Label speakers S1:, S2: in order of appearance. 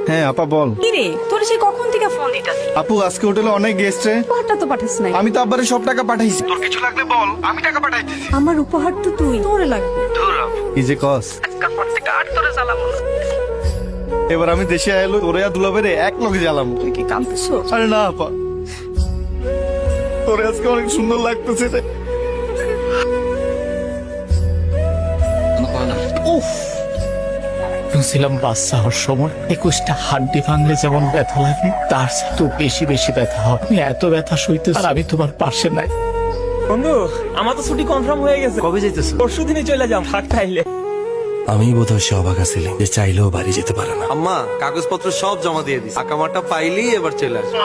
S1: হ্যাঁ আপা বল।
S2: কি রে তোর সেই কখন থেকে ফোন দিতাছি?
S1: আপু আজকে হোটেলে অনেক গেস্ট রে।
S2: উপহারটা তো পাঠাস নাই।
S1: আমি তো আব্বারে সব টাকা পাঠাইছি। তোর কিছু লাগলে বল, আমি টাকা পাঠাইতেছি।
S2: আমার উপহার তো তুই, তোরে লাগবে।
S1: কি যে কস।
S2: আজকাল পর থেকে আর তোরে জ্বালাবো না।
S1: এবার আমি দেশে আইলো তোরে আর দুলাবেরে এক লগে জ্বালাম।
S2: তুই কি কাঁদতেছো?
S1: আরে না আপা, তোরে আজকে অনেক সুন্দর লাগতেছে রে।
S3: উফ, শুনছিলাম বাচ্চা হওয়ার সময় 21টা হাড্ডি ভাঙলে যেমন ব্যথা লাগে তার তো বেশি বেশি ব্যথা হয়। আমি এত ব্যথা সইতে আর আমি তোমার পাশে নাই।
S4: বন্ধু আমার তো ছুটি কনফার্ম হয়ে গেছে।
S5: কবে যাইতেছো?
S4: পরশু দিনই চলে যাম ফাঁক খাইলে।
S5: আমি বোধহয় সে অবাক ছিলাম যে চাইলেও বাড়ি যেতে পারে না। আম্মা কাগজপত্র সব জমা দিয়ে দিস, আকামাটা পাইলি এবার চলে আসবে।